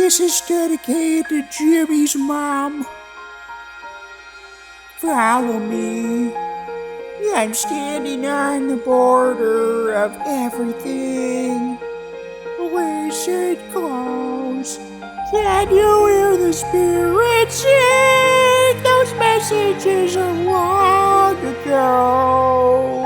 This is dedicated to Jimmy's mom. Follow me. I'm standing on the border of everything. Wheezer calls. Can you hear the spirit sing those messages of long ago?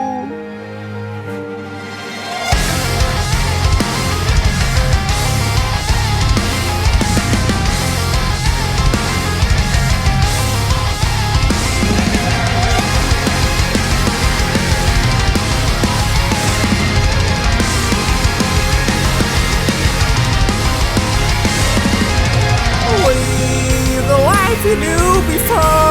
We, the life you knew before.